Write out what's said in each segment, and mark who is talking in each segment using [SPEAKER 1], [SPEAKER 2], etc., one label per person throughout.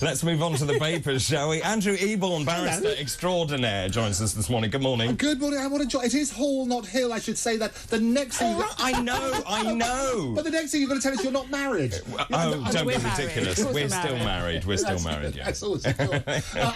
[SPEAKER 1] Let's move on to the papers, shall we? Andrew Eborn, barrister extraordinaire, joins us this morning. Good morning.
[SPEAKER 2] Good morning. I want to join. It is Hall, not Hill. I should say that. The next thing.
[SPEAKER 1] I know.
[SPEAKER 2] But the next thing you're going to tell us you're not married.
[SPEAKER 1] Don't be ridiculous. We're still married. We're still married. Yeah.
[SPEAKER 2] That's awesome.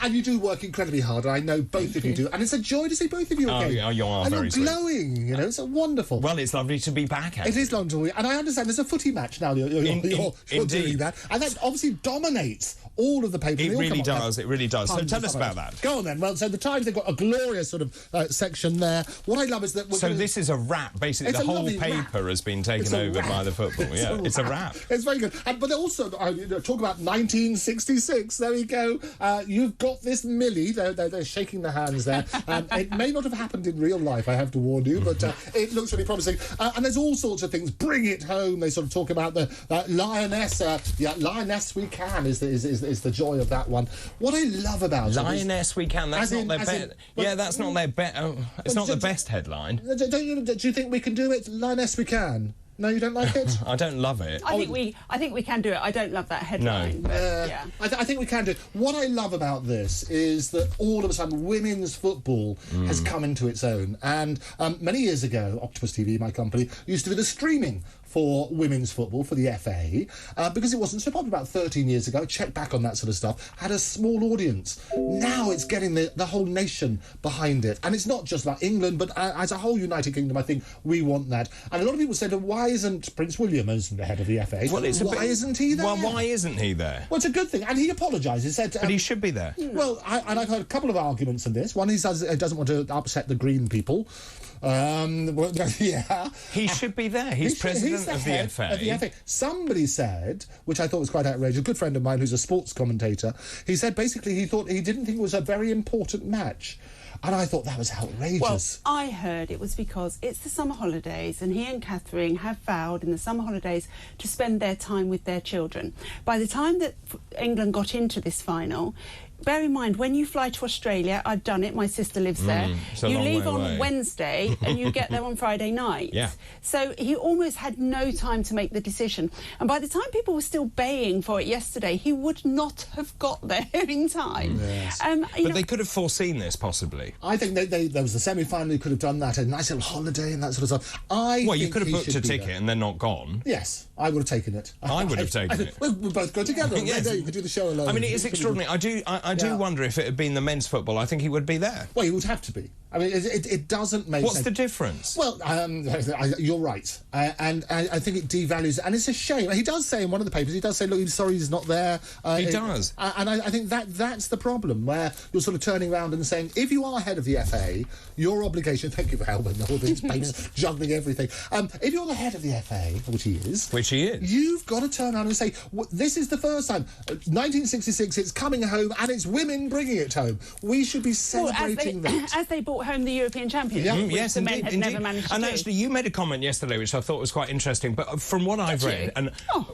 [SPEAKER 2] And you do work incredibly hard. I know both of you do, and it's a joy to see both of you again.
[SPEAKER 1] Oh, you are
[SPEAKER 2] and
[SPEAKER 1] very
[SPEAKER 2] you're glowing. You know, it's wonderful.
[SPEAKER 1] Well, it's lovely to be back.
[SPEAKER 2] It is long to be, and I understand there's a footy match now. You're doing that, and that obviously dominates all of the papers.
[SPEAKER 1] It really does. It really does. So tell us about that.
[SPEAKER 2] Go on then. Well, so the Times, they've got a glorious sort of section there. What I love is that...
[SPEAKER 1] this is a wrap. Basically, the whole paper has been taken over by the football. It's a wrap.
[SPEAKER 2] It's very good. But also, talk about 1966. There we go. You've got this Millie. They're shaking their hands there. It may not have happened in real life, I have to warn you, but it looks really promising. And there's all sorts of things. Bring it home. They sort of talk about the Lioness. Lioness We Can is the joy of that one. What I love about
[SPEAKER 1] Lioness We Can. That's not their best. Yeah, that's not their best. It's not the best headline.
[SPEAKER 2] Do you think we can do it? Lioness We Can. No, you don't like it?
[SPEAKER 1] I don't love it.
[SPEAKER 3] I think we can do it. I don't love that headline.
[SPEAKER 1] No.
[SPEAKER 3] But, yeah.
[SPEAKER 2] I think we can do it. What I love about this is that all of a sudden women's football has come into its own. And many years ago, Octopus TV, my company, used to do the streaming for women's football, for the FA, because it wasn't so popular about 13 years ago. Check back on that sort of stuff. Had a small audience. Now it's getting the whole nation behind it. And it's not just about England, but as a whole United Kingdom, I think we want that. And a lot of people said, why isn't Prince William as the head of the FA?
[SPEAKER 1] Well,
[SPEAKER 2] isn't he there?
[SPEAKER 1] Well, why isn't he there?
[SPEAKER 2] Well, it's a good thing. And he apologised. But
[SPEAKER 1] he should be there.
[SPEAKER 2] Well, I've heard a couple of arguments on this. One, he doesn't want to upset the Green people. Yeah.
[SPEAKER 1] He should be there. He's president of the FA.
[SPEAKER 2] Somebody said, which I thought was quite outrageous, a good friend of mine who's a sports commentator, he said basically he didn't think it was a very important match. And I thought that was outrageous.
[SPEAKER 3] Well, I heard it was because it's the summer holidays and he and Catherine have vowed in the summer holidays to spend their time with their children. By the time that England got into this final, bear in mind, when you fly to Australia, I've done it, my sister lives there, you leave on Wednesday and you get there on Friday night.
[SPEAKER 1] Yeah.
[SPEAKER 3] So he almost had no time to make the decision. And by the time people were still baying for it yesterday, he would not have got there in time.
[SPEAKER 2] Yes.
[SPEAKER 1] But they could have foreseen this, possibly.
[SPEAKER 2] I think there was the semi-final, you could have done that, a nice little holiday and that sort of stuff.
[SPEAKER 1] Well, you could have booked a ticket and they're not gone.
[SPEAKER 2] Yes, I would have taken it.
[SPEAKER 1] I would have taken it.
[SPEAKER 2] We'll both go together.
[SPEAKER 1] Yes.
[SPEAKER 2] You could do the show alone.
[SPEAKER 1] I mean, it is extraordinary. I do wonder if it had been the men's football, I think he would be there.
[SPEAKER 2] Well, he would have to be. I mean, it doesn't make sense.
[SPEAKER 1] What's the difference?
[SPEAKER 2] Well, you're right. And I think it devalues... And it's a shame. He does say in one of the papers, he does say, look, he's sorry he's not there.
[SPEAKER 1] He does.
[SPEAKER 2] And I think that's the problem, where you're sort of turning around and saying, if you are head of the FA, your obligation... Thank you for helping all these papers, juggling everything. If you're the head of the FA, which he is... You've got to turn around and say, this is the first time. 1966, it's coming home, and it's women bringing it home. We should be celebrating that.
[SPEAKER 3] As they brought home the European Championship,
[SPEAKER 1] yes,
[SPEAKER 3] the men had never managed to do.
[SPEAKER 1] Actually, you made a comment yesterday which I thought was quite interesting, but from what I've read,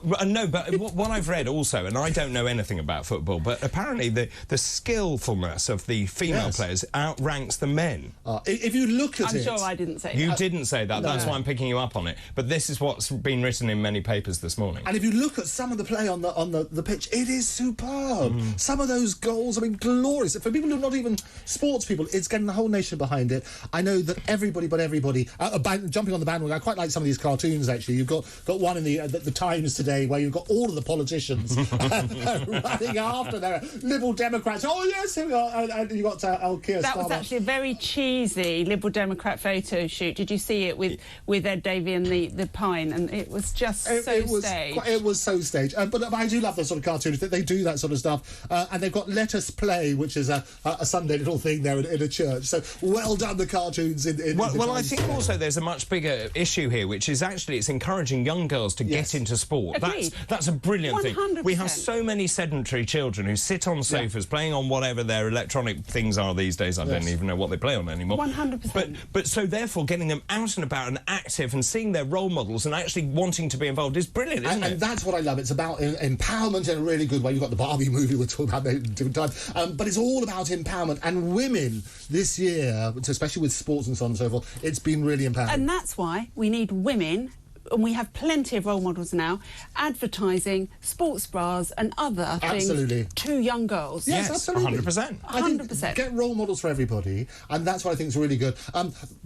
[SPEAKER 1] what I've read also, and I don't know anything about football, but apparently the skillfulness of the female players outranks the men.
[SPEAKER 2] If you look at
[SPEAKER 3] I'm sure I didn't say that.
[SPEAKER 1] You didn't say that.
[SPEAKER 2] No.
[SPEAKER 1] That's why I'm picking you up on it. But this is what's been written in many papers this morning.
[SPEAKER 2] And if you look at some of the play on the pitch, it is superb. Some of those goals, I mean, glorious. For people who are not even sports people, it's getting the whole nation behind it. I know that everybody, jumping on the bandwagon. I quite like some of these cartoons, actually. You've got one in the Times today where you've got all of the politicians running after their Liberal Democrats. Oh, yes, here we are. And you've got Keir Starmer.
[SPEAKER 3] That was actually a very cheesy Liberal Democrat photo shoot. Did you see it with Ed Davey and the Pine? And it was just staged.
[SPEAKER 2] It was so staged. But I do love those sort of cartoons. They do that sort of stuff. And they've got Let Us Play, which is a Sunday little thing there in a church. So well done, the cartoons.
[SPEAKER 1] Well, I think also there's a much bigger issue here, which is actually it's encouraging young girls to get into sport.
[SPEAKER 3] Agreed.
[SPEAKER 1] That's a brilliant
[SPEAKER 3] 100%.
[SPEAKER 1] thing. We have so many sedentary children who sit on sofas playing on whatever their electronic things are these days. I don't even know what they play on anymore.
[SPEAKER 3] 100%.
[SPEAKER 1] But so therefore getting them out and about and active and seeing their role models and actually wanting to be involved is brilliant, isn't it?
[SPEAKER 2] And that's what I love. It's about empowerment in a really good way. You've got the Barbie movie we're talking about at a different time. But it's all about empowerment. And women this year, especially with sports and so on and so forth, it's been really empowering.
[SPEAKER 3] And that's why we need women and we have plenty of role models now, advertising sports bras and other things to young girls.
[SPEAKER 2] Yes, absolutely.
[SPEAKER 1] 100%.
[SPEAKER 3] 100%.
[SPEAKER 2] Get role models for everybody, and that's what I think is really good.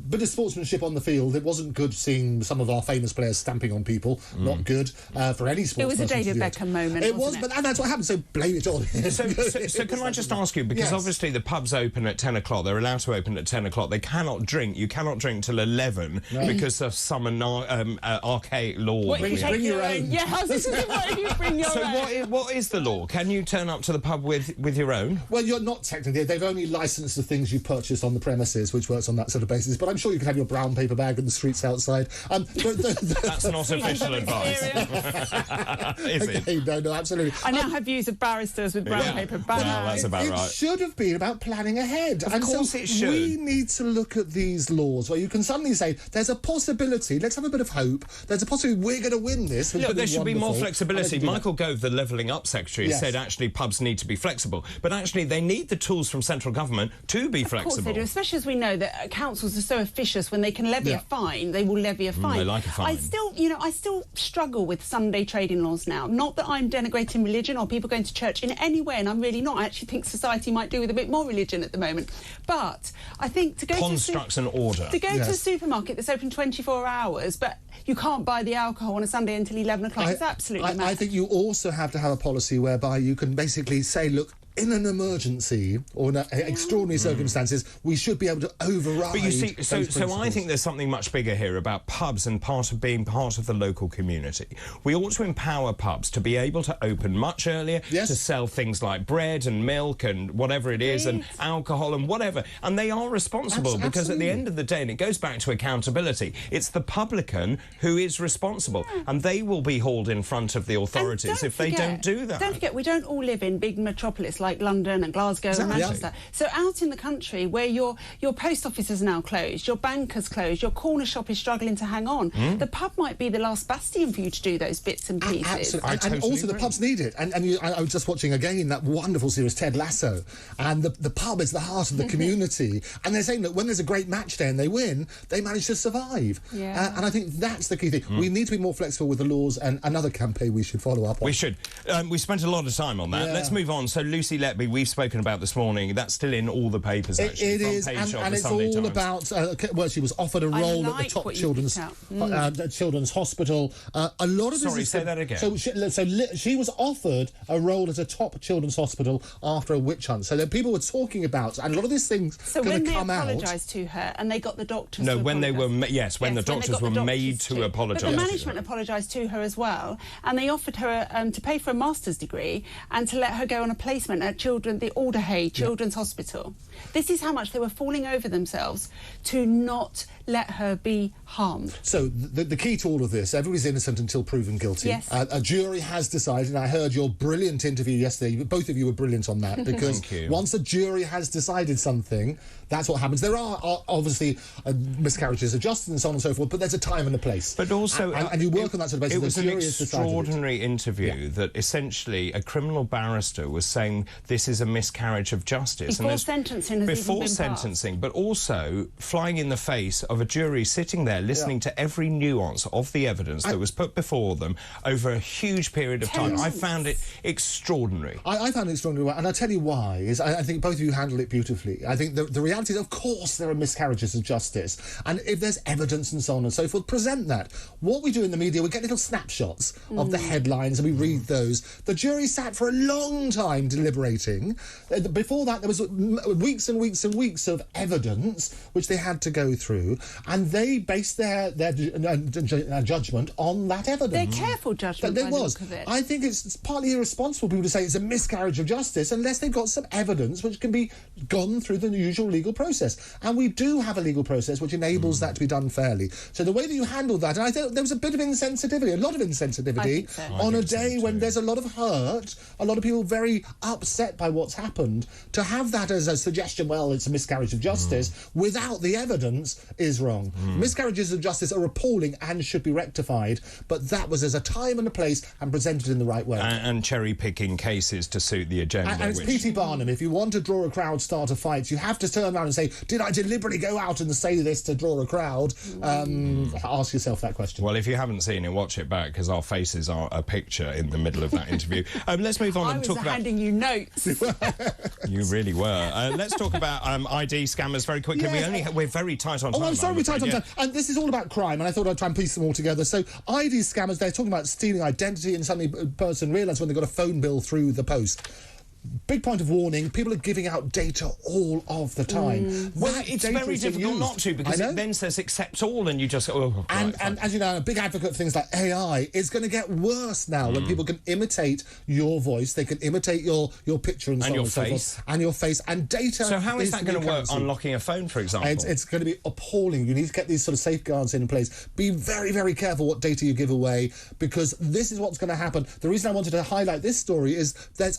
[SPEAKER 2] Bit of sportsmanship on the field. It wasn't good seeing some of our famous players stamping on people. Not good for any sports.
[SPEAKER 3] It was a David Beckham moment.
[SPEAKER 2] It was, but that's what happened. So blame it on him.
[SPEAKER 1] So can I just ask you, because obviously the pubs open at 10 o'clock. They're allowed to open at 10 o'clock. They cannot drink. You cannot drink till 11 because of some archaic law.
[SPEAKER 3] What if you bring your own? Yeah, I was just thinking, what if you bring your own?
[SPEAKER 1] So what is the law? Can you turn up to the pub with your own?
[SPEAKER 2] Well, you're not technically. They've only licensed the things you purchase on the premises, which works on that sort of basis. But I'm sure you can have your brown paper bag in the streets outside.
[SPEAKER 1] That's not official advice. Is it?
[SPEAKER 2] No, absolutely.
[SPEAKER 3] I now have views of barristers with brown paper bags.
[SPEAKER 1] Well, that's about right.
[SPEAKER 2] It should have been about planning ahead.
[SPEAKER 1] Of course it should.
[SPEAKER 2] We need to look at these laws where you can suddenly say, there's a possibility, let's have a bit of hope, there's a possibility we're going to win this.
[SPEAKER 1] Look, there should be more flexibility. Michael Gove, the Levelling Up Secretary, said actually pubs need to be flexible. But actually they need the tools from central government to be flexible.
[SPEAKER 3] Of course they do, especially as we know that councils are so officious. When they can levy a fine, they will levy a fine.
[SPEAKER 1] They like a fine.
[SPEAKER 3] I still struggle with Sunday trading laws now. Not that I'm denigrating religion or people going to church in any way, and I'm really not. I actually think society might do with a bit more religion at the moment. But I think to go
[SPEAKER 1] constructs an order.
[SPEAKER 3] To go to a supermarket that's open 24 hours, but you can't buy the alcohol on a Sunday until 11 o'clock. It's absolutely mad.
[SPEAKER 2] I think you also have to have a policy whereby you can basically say, look, in an emergency or in extraordinary circumstances, we should be able to override. But you see, so
[SPEAKER 1] I think there's something much bigger here about pubs and being part of the local community. We ought to empower pubs to be able to open much earlier, to sell things like bread and milk and whatever it is, and alcohol and whatever. And they are responsible because at the end of the day, and it goes back to accountability, it's the publican who is responsible, and they will be hauled in front of the authorities if they don't do that.
[SPEAKER 3] Don't forget, we don't all live in big metropolis like London and Glasgow and Manchester. So out in the country where your post office is now closed, your bank is closed, your corner shop is struggling to hang on, the pub might be the last bastion for you to do those bits and pieces.
[SPEAKER 2] Absolutely. And also the pubs need it. And I was just watching again that wonderful series Ted Lasso, and the pub is the heart of the community. And they're saying that when there's a great match day and they win, they manage to survive. And I think that's the key thing. We need to be more flexible with the laws, and another campaign we should follow up on.
[SPEAKER 1] We should. We spent a lot of time on that. Let's move on. So Lucy Letby, we've spoken about this morning. That's still in all the papers, actually.
[SPEAKER 2] It is, and it's all about... well, she was offered a role at the top children's hospital. A lot of...
[SPEAKER 1] Sorry, say that again.
[SPEAKER 2] So she was offered a role at a top children's hospital after a witch hunt. So then people were talking about... And a lot of these things going to come out...
[SPEAKER 3] So when they apologised to her and they got the doctors
[SPEAKER 1] to when they were... when the doctors were made to apologise.
[SPEAKER 3] But the management apologised to her as well, and they offered her to pay for a master's degree and to let her go on a placement at the Alderhay Children's Hospital. This is how much they were falling over themselves to not let her be harmed.
[SPEAKER 2] So the key to all of this, everybody's innocent until proven guilty.
[SPEAKER 3] Yes.
[SPEAKER 2] A jury has decided, and I heard your brilliant interview yesterday, both of you were brilliant on that, because once a jury has decided something, that's what happens. There are obviously miscarriages of justice and so on and so forth, but there's a time and a place.
[SPEAKER 1] But also...
[SPEAKER 2] And you work on that sort of basis.
[SPEAKER 1] It was an extraordinary interview that essentially a criminal barrister was saying this is a miscarriage of justice.
[SPEAKER 3] Before sentencing,
[SPEAKER 1] but also flying in the face of a jury sitting there listening to every nuance of the evidence that was put before them over a huge period of time. I found it extraordinary.
[SPEAKER 2] I found it extraordinary, and I'll tell you why. I think both of you handled it beautifully. I think the reality is, of course, there are miscarriages of justice, and if there's evidence and so on and so forth, present that. What we do in the media, we get little snapshots of the headlines, and we read those. The jury sat for a long time deliberating. Before that, there was weeks and weeks and weeks of evidence which they had to go through, and they based their judgment on that evidence.
[SPEAKER 3] Their careful judgment.
[SPEAKER 2] There was. I think it's partly irresponsible people to say it's a miscarriage of justice unless they've got some evidence which can be gone through the usual legal process. And we do have a legal process which enables that to be done fairly. So the way that you handle that, and I think there was a bit of insensitivity, a lot of insensitivity, on a day when there's a lot of hurt, a lot of people very upset by what's happened. To have that as a suggestion, well, it's a miscarriage of justice, without the evidence is is wrong. Miscarriages of justice are appalling and should be rectified, but that was as a time and a place and presented in the right way.
[SPEAKER 1] And cherry-picking cases to suit the agenda.
[SPEAKER 2] And it's P.T. Barnum. If you want to draw a crowd, start a fight, you have to turn around and say, did I deliberately go out and say this to draw a crowd? Ask yourself that question.
[SPEAKER 1] Well, if you haven't seen it, watch it back, because our faces are a picture in the middle of that interview. Let's move on and talk about...
[SPEAKER 3] I was handing you notes.
[SPEAKER 1] You really were. Let's talk about ID scammers very quickly.
[SPEAKER 2] Yes.
[SPEAKER 1] We're very tight on time.
[SPEAKER 2] Oh, I'm sorry, we're tight on time. And this is all about crime, and I thought I'd try and piece them all together. So ID scammers, they're talking about stealing identity, and suddenly a person realised when they got a phone bill through the post. Big point of warning, people are giving out data all of the time.
[SPEAKER 1] Well, it's very difficult not to, because it then says accept all, and you just go, oh,
[SPEAKER 2] and as you know, I'm a big advocate of things like AI. It's going to get worse now when people can imitate your voice, they can imitate your picture and so on and so forth, and your face, and data.
[SPEAKER 1] So how is that going to work, unlocking a phone, for example?
[SPEAKER 2] It's going to be appalling. You need to get these sort of safeguards in place. Be very, very careful what data you give away, because this is what's going to happen. The reason I wanted to highlight this story is there's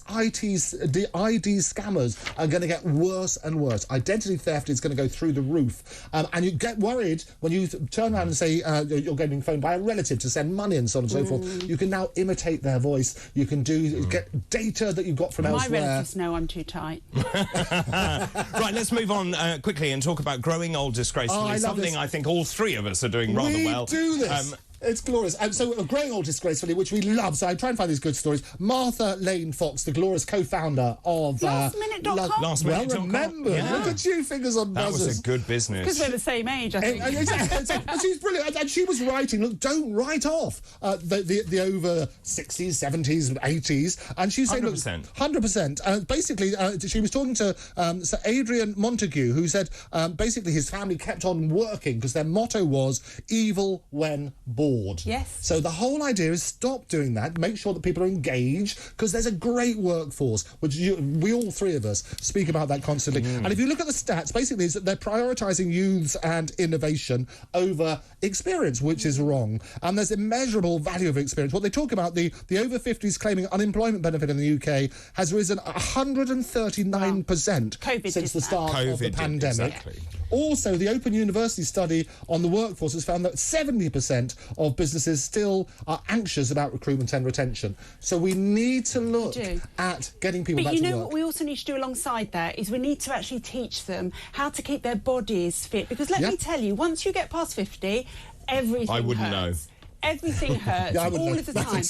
[SPEAKER 2] the ID scammers are going to get worse and worse. Identity theft is going to go through the roof. And you get worried when you turn around and say you're getting phoned by a relative to send money and so on and so forth. You can now imitate their voice. You can get data that you've got from elsewhere.
[SPEAKER 3] My relatives know I'm too tight.
[SPEAKER 2] Right,
[SPEAKER 1] let's move on quickly and talk about growing old disgracefully. Something I think all three of us are doing rather well.
[SPEAKER 2] We do this. It's glorious. And so, Growing Old Disgracefully, which we love, so I try and find these good stories. Martha Lane Fox, the glorious co-founder of...
[SPEAKER 3] LastMinute.com.
[SPEAKER 1] LastMinute.com.
[SPEAKER 2] Well remembered. Yeah. Look at you, fingers on buzzers.
[SPEAKER 1] That was a good business.
[SPEAKER 3] Because we're the same age, I think.
[SPEAKER 2] Exactly. She's brilliant. And she was writing, look, don't write off the over 60s, 70s, 80s. And she's saying,
[SPEAKER 1] 100%.
[SPEAKER 2] Look, 100%. Basically, she was talking to Sir Adrian Montague, who said basically his family kept on working because their motto was evil when bored.
[SPEAKER 3] Yes.
[SPEAKER 2] So the whole idea is stop doing that. Make sure that people are engaged, because there's a great workforce, which we all three of us speak about that constantly. And if you look at the stats, basically, it's that they're prioritising youths and innovation over experience, which is wrong. And there's immeasurable value of experience. What they talk about, the over 50s claiming unemployment benefit in the UK has risen 139% since the start of the pandemic.
[SPEAKER 1] Exactly.
[SPEAKER 2] Also, the Open University study on the workforce has found that 70% of businesses still are anxious about recruitment and retention. So we need to look at getting people back to work.
[SPEAKER 3] But you know what we also need to do alongside that is we need to actually teach them how to keep their bodies fit. Because let me tell you, once you get past 50, everything
[SPEAKER 1] I wouldn't
[SPEAKER 3] hurts.
[SPEAKER 1] know.
[SPEAKER 3] Everything hurts all of the time.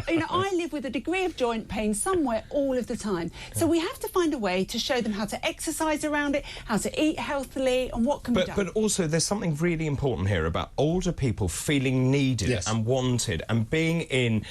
[SPEAKER 3] You know, I live with a degree of joint pain somewhere all of the time. So we have to find a way to show them how to exercise around it, how to eat healthily, and what can be done.
[SPEAKER 1] But also, there's something really important here about older people feeling needed and wanted, and being in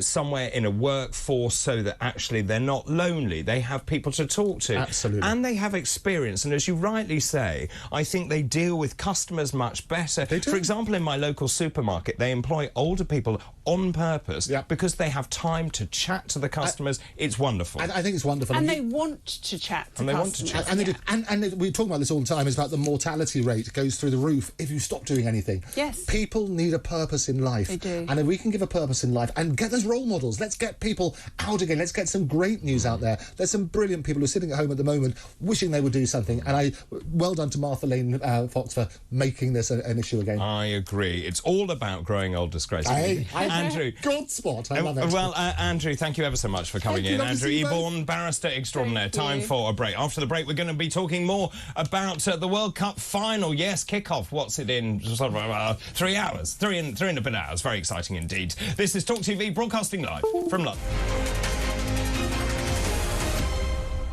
[SPEAKER 1] somewhere in a workforce so that actually they're not lonely. They have people to talk to.
[SPEAKER 2] Absolutely.
[SPEAKER 1] And they have experience. And as you rightly say, I think they deal with customers much better.
[SPEAKER 2] They do.
[SPEAKER 1] For example, in my local supermarket, they employ older people on purpose because they have time to chat to the customers. It's wonderful.
[SPEAKER 2] I think it's wonderful.
[SPEAKER 3] And they want to chat to customers.
[SPEAKER 2] And they do. And we talk about this all the time, is about the mortality rate goes through the roof if you stop doing anything.
[SPEAKER 3] Yes.
[SPEAKER 2] People need a purpose in life.
[SPEAKER 3] They do.
[SPEAKER 2] And if we can give a purpose in life and get those role models, let's get people out again. Let's get some great news out there. There's some brilliant people who are sitting at home at the moment wishing they would do something. And well done to Martha Lane Fox for making this an issue again.
[SPEAKER 1] I agree. It's all about growing old disgracefully.
[SPEAKER 2] Andrew. God spot. I love it.
[SPEAKER 1] Well, Andrew, thank you ever so much for coming in. Andrew Eborn, barrister extraordinaire. Time for a break. After the break, we're going to be talking more about the World Cup final. Yes, kick-off. What's it in? Sort of 3 hours. Three and a bit hours. Very exciting indeed. This is Talk TV, broadcasting live from London.